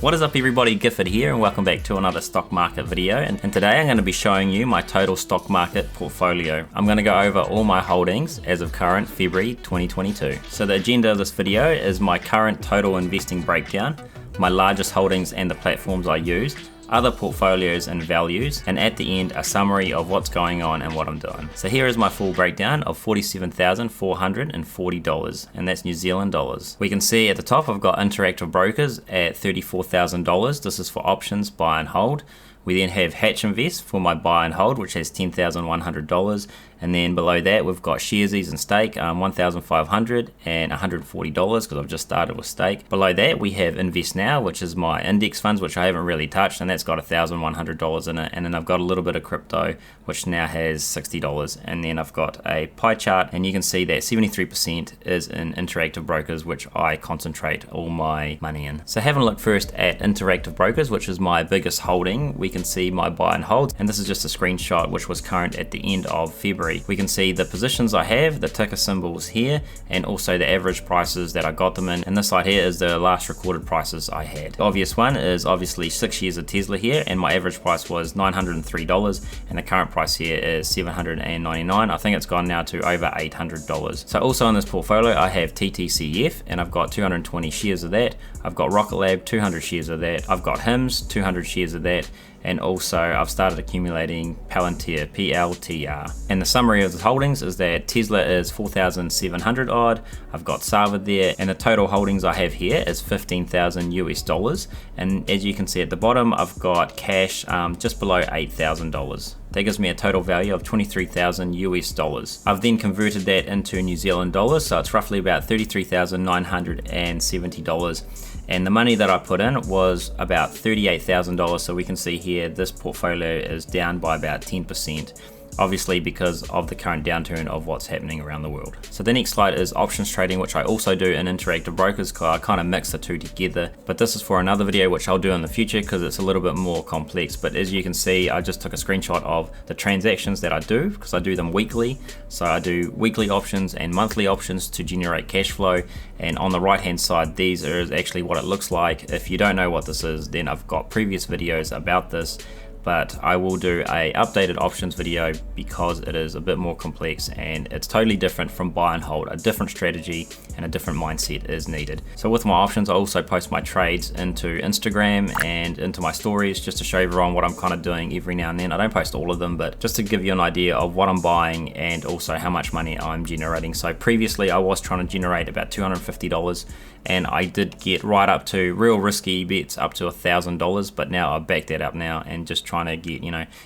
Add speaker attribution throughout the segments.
Speaker 1: What is up everybody, Gifford here and welcome back to another stock market video, and today I'm going to be showing you my total stock market portfolio. I'm going to go over all my holdings as of current February 2022. So the agenda of this video is my current total investing breakdown, my largest holdings and the platforms I use, other portfolios and values, and at the end a summary of what's going on and what I'm doing. So here is my full breakdown of $47,440, and that's New Zealand dollars. We can see at the top I've got interactive brokers at $34,000. This is for options, buy and hold. We then have Hatch Invest for my buy and hold, which has $10,100, and then below that we've got Sharesies and stake, $1,500 and $140 because I've just started with stake. Below that we have Investnow, which is my index funds, which I haven't really touched, and that's got $1,100 in it. And then I've got a little bit of crypto, which now has $60. And then I've got a pie chart, and you can see that 73% is in interactive brokers, which I concentrate all my money in. So having a look first at interactive brokers, which is my biggest holding, we can see my buy and hold, and this is just a screenshot which was current at the end of February. We can see the positions I have, the ticker symbols here, and also the average prices that I got them in. And this side here is the last recorded prices I had. The obvious one is obviously 6 shares of Tesla here, and my average price was $903, and the current price here is $799. I think it's gone now to over $800. So also in this portfolio I have TTCF, and I've got 220 shares of that. I've got Rocket Lab, 200 shares of that. I've got HIMS, 200 shares of that. And also I've started accumulating Palantir, PLTR. And the summary of the holdings is that Tesla is 4,700 odd, I've got Sava there, and the total holdings I have here is $15,000. And as you can see at the bottom, I've got cash just below $8,000. That gives me a total value of $23,000. I've then converted that into New Zealand dollars, so it's roughly about $33,970. And the money that I put in was about $38,000, so we can see here this portfolio is down by about 10%. Obviously because of the current downturn of what's happening around the world. So the next slide is options trading, which I also do in interactive brokers, because I kind of mix the two together. But this is for another video which I'll do in the future because it's a little bit more complex. But as you can see, I just took a screenshot of the transactions that I do because I do them weekly. So I do weekly options and monthly options to generate cash flow. And on the right hand side, these are actually what it looks like. If you don't know what this is, then I've got previous videos about this. But I will do a updated options video because it is a bit more complex and it's totally different from buy and hold. A different strategy and a different mindset is needed. So with my options, I also post my trades into Instagram and into my stories just to show everyone what I'm kind of doing every now and then. I don't post all of them, but just to give you an idea of what I'm buying and also how much money I'm generating. So previously I was trying to generate about $250, and I did get right up to real risky bets up to $1,000, but now I've backed that up now and just trying to get,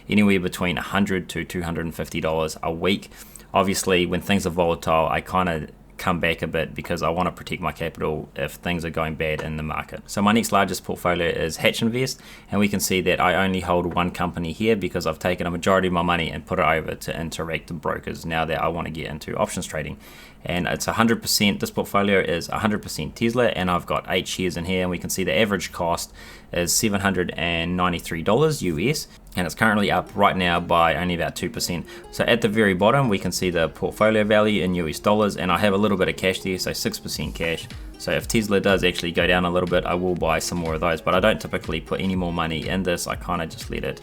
Speaker 1: anywhere between $100 to $250 a week. Obviously when things are volatile, I kind of come back a bit because I want to protect my capital if things are going bad in the market. So my next largest portfolio is Hatch Invest, and we can see that I only hold one company here because I've taken a majority of my money and put it over to interactive brokers now that I want to get into options trading. And it's 100%, this portfolio is 100% Tesla, and I've got 8 shares in here, and we can see the average cost is $793 US, and it's currently up right now by only about 2%. So at the very bottom we can see the portfolio value in US dollars, and I have a little bit of cash there, so 6% cash. So if Tesla does actually go down a little bit, I will buy some more of those, but I don't typically put any more money in this. I kind of just let it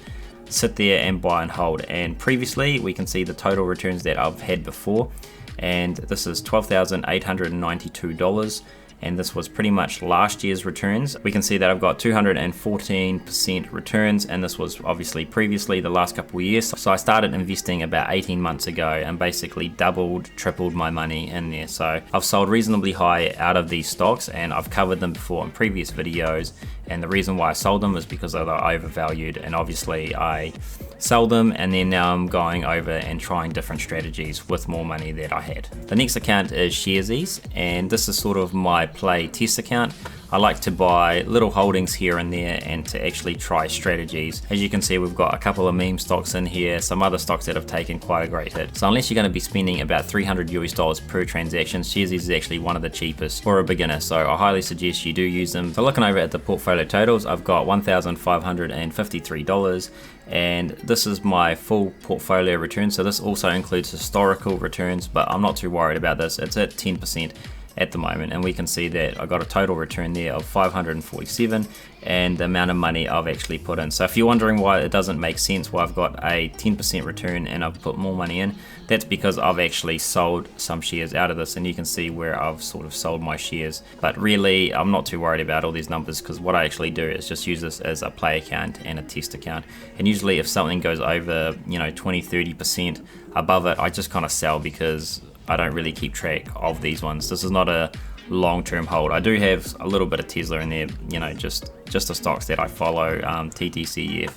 Speaker 1: sit there and buy and hold. And previously we can see the total returns that I've had before, and this is $12,892, and this was pretty much last year's returns. We can see that I've got 214% returns, and this was obviously previously the last couple of years. So I started investing about 18 months ago and basically doubled, tripled my money in there. So I've sold reasonably high out of these stocks, and I've covered them before in previous videos, and the reason why I sold them is because they were overvalued, and obviously I sell them, and then now I'm going over and trying different strategies with more money that I had. The next account is Sharesies, and this is sort of my play test account. I like to buy little holdings here and there and to actually try strategies. As you can see, we've got a couple of meme stocks in here, some other stocks that have taken quite a great hit. So unless you're going to be spending about $300 per transaction, Sharesies is actually one of the cheapest for a beginner, so I highly suggest you do use them. So looking over at the portfolio totals, I've got $1,553, and this is my full portfolio return. So this also includes historical returns, but I'm not too worried about this. It's at 10%. at the moment, and we can see that I got a total return there of 547 and the amount of money I've actually put in. So if you're wondering why it doesn't make sense why I've got a 10% return and I've put more money in, that's because I've actually sold some shares out of this, and you can see where I've sort of sold my shares. But really I'm not too worried about all these numbers, because what I actually do is just use this as a play account and a test account, and usually if something goes over 20-30% above it, I just kind of sell, because I don't really keep track of these ones. This is not a long-term hold. I do have a little bit of Tesla in there, just the stocks that I follow, TTCF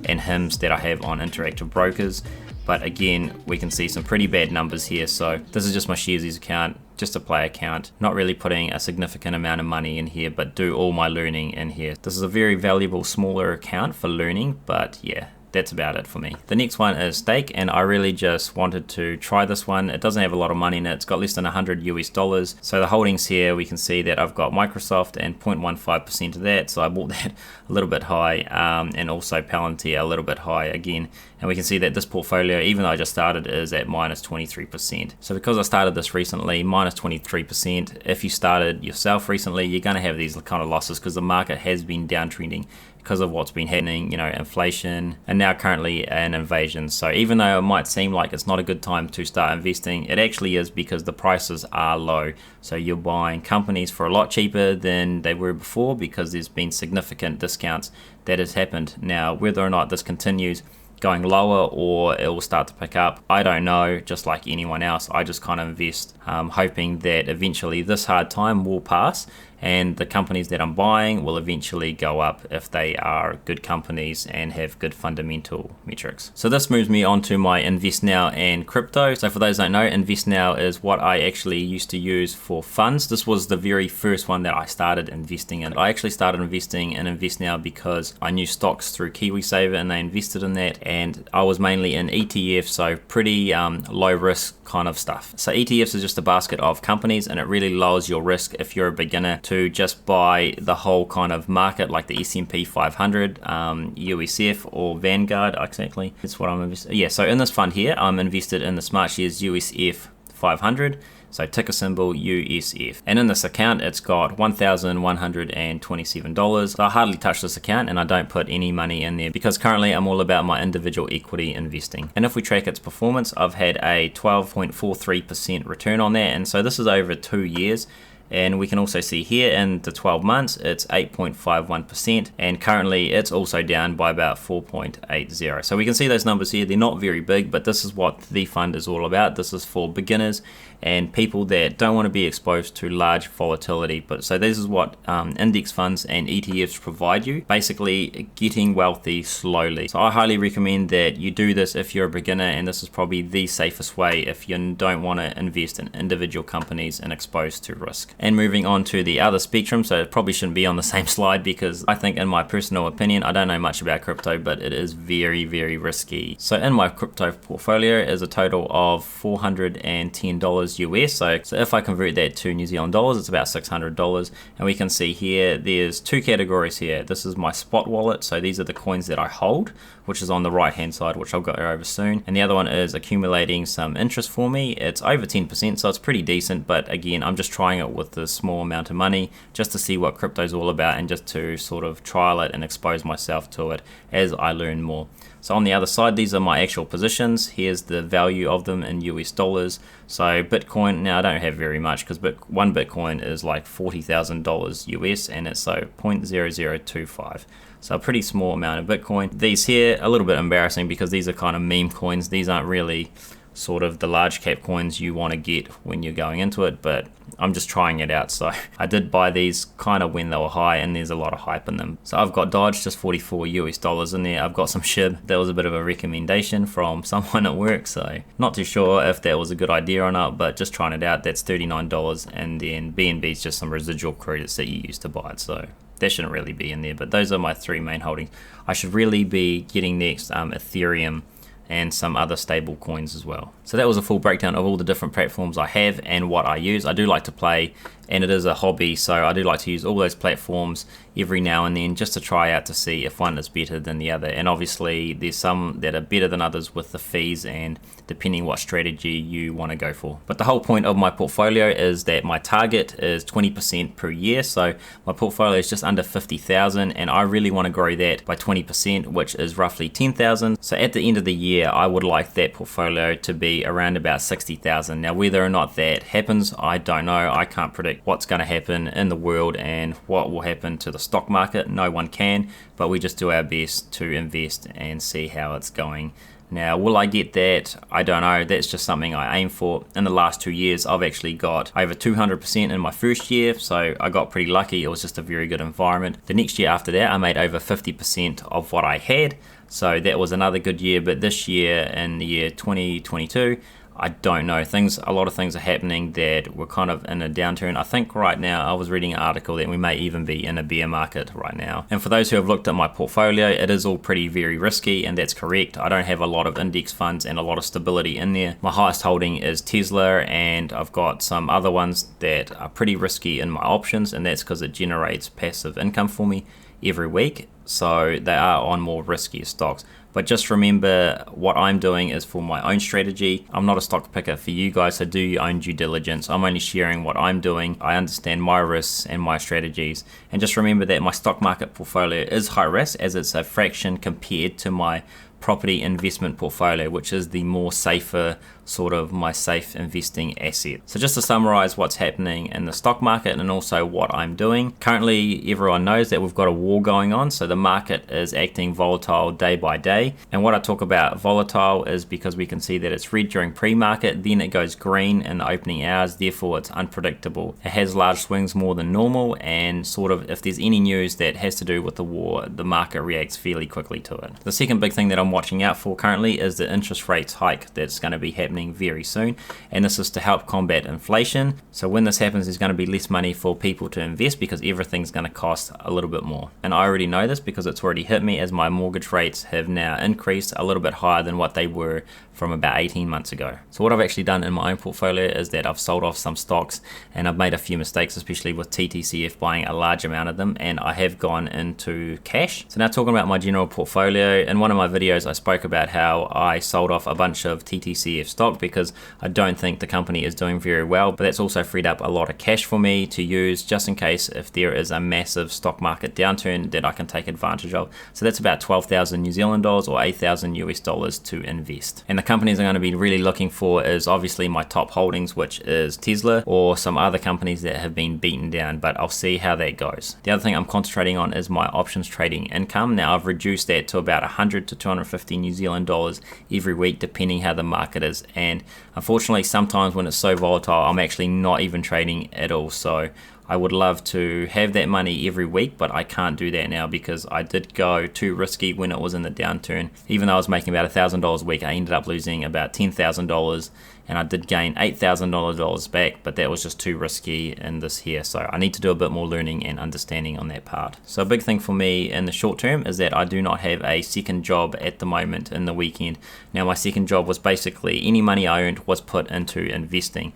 Speaker 1: and HIMS that I have on Interactive Brokers. But again, we can see some pretty bad numbers here. So this is just my Sharesies account, just a play account, not really putting a significant amount of money in here, but do all my learning in here. This is a very valuable smaller account for learning, but yeah, that's about it for me. The next one is Stake, and I really just wanted to try this one. It doesn't have a lot of money in it. It's got less than $100. So the holdings here, we can see that I've got Microsoft and 0.15% of that. So I bought that a little bit high, and also Palantir a little bit high again. And we can see that this portfolio, even though I just started, is at minus 23%. So because I started this recently, minus 23%, if you started yourself recently, you're going to have these kind of losses, because the market has been downtrending because of what's been happening, inflation, and now currently an invasion. So even though it might seem like it's not a good time to start investing, it actually is, because the prices are low. So you're buying companies for a lot cheaper than they were before, because there's been significant discounts that has happened. Now, whether or not this continues going lower or it will start to pick up, I don't know. Just like anyone else, I just kind of invest, hoping that eventually this hard time will pass and the companies that I'm buying will eventually go up if they are good companies and have good fundamental metrics. So this moves me on to my Investnow and crypto. So for those who don't know, Investnow is what I actually used to use for funds. This was the very first one that I started investing in. I actually started investing in Investnow because I knew stocks through KiwiSaver and they invested in that, and I was mainly in ETFs, so pretty low risk kind of stuff. So ETFs is just a basket of companies, and it really lowers your risk if you're a beginner to just buy the whole kind of market, like the S&P 500, USF or Vanguard. Exactly, that's what I'm invested. Yeah, so in this fund here, I'm invested in the Smartshares USF 500. So ticker symbol USF. And in this account, it's got $1,127. So I hardly touch this account, and I don't put any money in there, because currently I'm all about my individual equity investing. And if we track its performance, I've had a 12.43% return on that. And so this is over 2 years. And we can also see here in the 12 months, it's 8.51%, and currently it's also down by about 4.80. So we can see those numbers here. They're not very big, but this is what the fund is all about. This is for beginners and people that don't want to be exposed to large volatility. But so this is what index funds and ETFs provide you, basically getting wealthy slowly. So I highly recommend that you do this if you're a beginner, and this is probably the safest way if you don't want to invest in individual companies and exposed to risk. And moving on to the other spectrum, so it probably shouldn't be on the same slide, because I think, in my personal opinion, I don't know much about crypto, but it is very, very risky. So in my crypto portfolio is a total of $410 US. So if I convert that to New Zealand dollars, it's about $600. And we can see here, there's two categories here. This is my spot wallet. So these are the coins that I hold, which is on the right hand side, which I'll go over soon. And the other one is accumulating some interest for me. It's over 10%, so it's pretty decent. But again, I'm just trying it with a small amount of money just to see what crypto is all about, and just to sort of trial it and expose myself to it as I learn more. So on the other side, these are my actual positions. Here's the value of them in US dollars. So Bitcoin, now I don't have very much, because one Bitcoin is like $40,000 US, and it's so 0.0025. So a pretty small amount of Bitcoin. These here, a little bit embarrassing, because these are kind of meme coins. These aren't really sort of the large cap coins you want to get when you're going into it, but I'm just trying it out. So I did buy these kind of when they were high, and there's a lot of hype in them. So I've got Dodge, just $44 US in there. I've got some SHIB. That was a bit of a recommendation from someone at work, so not too sure if that was a good idea or not, but just trying it out. That's $39, and then BNB is just some residual credits that you use to buy it, so that shouldn't really be in there. But those are my three main holdings. I should really be getting next Ethereum and some other stable coins as well. So that was a full breakdown of all the different platforms I have and what I use. I do like to play and it is a hobby, so I do like to use all those platforms every now and then just to try out to see if one is better than the other. And obviously there's some that are better than others with the fees and depending what strategy you want to go for. But the whole point of my portfolio is that my target is 20% per year, so my portfolio is just under 50,000 and I really want to grow that by 20%, which is roughly 10,000. So at the end of the year I would like that portfolio to be around about 60,000. Now whether or not that happens, I don't know. I can't predict what's going to happen in the world and what will happen to the stock market. No one can, but we just do our best to invest and see how it's going. Now, will I get that? I don't know. That's just something I aim for. In the last 2 years, I've actually got over 200% in my first year, so I got pretty lucky. It was just a very good environment. The next year after that, I made over 50% of what I had, so that was another good year. But this year, in the year 2022, I don't know. A lot of things are happening that we're kind of in a downturn. I think right now, I was reading an article that we may even be in a bear market right now. And for those who have looked at my portfolio, it is all very risky, and that's correct. I don't have a lot of index funds and a lot of stability in there. My highest holding is Tesla, and I've got some other ones that are pretty risky in my options, and that's because it generates passive income for me every week. So they are on more riskier stocks. But just remember, what I'm doing is for my own strategy. I'm not a stock picker for you guys, so do your own due diligence. I'm only sharing what I'm doing. I understand my risks and my strategies. And just remember that my stock market portfolio is high risk, as it's a fraction compared to my property investment portfolio, which is the more safer sort of my safe investing asset. So just to summarize what's happening in the stock market and also what I'm doing. Currently, everyone knows that we've got a war going on, so the market is acting volatile day by day. And what I talk about volatile is because we can see that it's red during pre-market, then it goes green in the opening hours, therefore it's unpredictable. It has large swings more than normal, and sort of if there's any news that has to do with the war, the market reacts fairly quickly to it. The second big thing that I'm watching out for currently is the interest rates hike that's going to be happening very soon, and this is to help combat inflation. So when this happens, there's going to be less money for people to invest because everything's going to cost a little bit more. And I already know this because it's already hit me, as my mortgage rates have now increased a little bit higher than what they were from about 18 months ago. So what I've actually done in my own portfolio is that I've sold off some stocks, and I've made a few mistakes, especially with TTCF buying a large amount of them, and I have gone into cash. So now talking about my general portfolio, in one of my videos I spoke about how I sold off a bunch of TTCF stock because I don't think the company is doing very well, but that's also freed up a lot of cash for me to use just in case if there is a massive stock market downturn that I can take advantage of. So that's about 12,000 New Zealand dollars or 8,000 US dollars to invest. And the companies I'm going to be really looking for is obviously my top holdings, which is Tesla, or some other companies that have been beaten down, but I'll see how that goes. The other thing I'm concentrating on is my options trading income. Now I've reduced that to about 100 to 250 New Zealand dollars every week, depending how the market is. And unfortunately, sometimes when it's so volatile, I'm actually not even trading at all. So I would love to have that money every week, but I can't do that now because I did go too risky when it was in the downturn. Even though I was making about $1,000 a week, I ended up losing about $10,000, and I did gain $8,000 back, but that was just too risky in this here. So I need to do a bit more learning and understanding on that part. So a big thing for me in the short term is that I do not have a second job at the moment in the weekend. Now my second job was basically any money I earned was put into investing.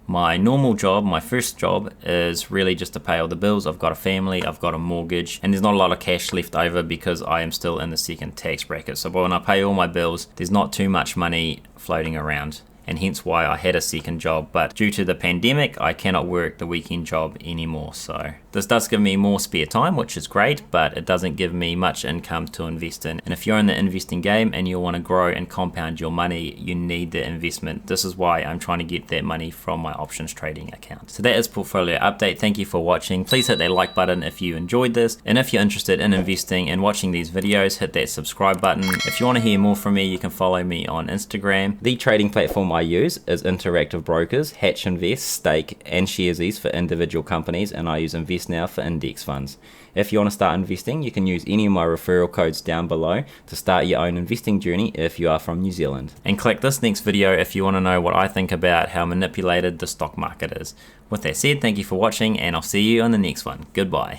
Speaker 1: My normal job, my first job, is really just to pay all the bills. I've got a family, I've got a mortgage, and there's not a lot of cash left over because I am still in the second tax bracket. So when I pay all my bills, there's not too much money floating around, and hence why I had a second job. But due to the pandemic, I cannot work the weekend job anymore. So this does give me more spare time, which is great, but it doesn't give me much income to invest in. And if you're in the investing game and you want to grow and compound your money, you need the investment. This is why I'm trying to get that money from my options trading account. So that is portfolio update. Thank you for watching. Please hit that like button if you enjoyed this. And if you're interested in investing and watching these videos, hit that subscribe button. If you want to hear more from me, you can follow me on Instagram. The trading platform I use is Interactive Brokers, Hatch Invest, Stake, and Sharesies for individual companies, and I use Investnow for index funds. If you want to start investing, you can use any of my referral codes down below to start your own investing journey if you are from New Zealand. And click this next video if you want to know what I think about how manipulated the stock market is. With that said, thank you for watching, and I'll see you on the next one. Goodbye.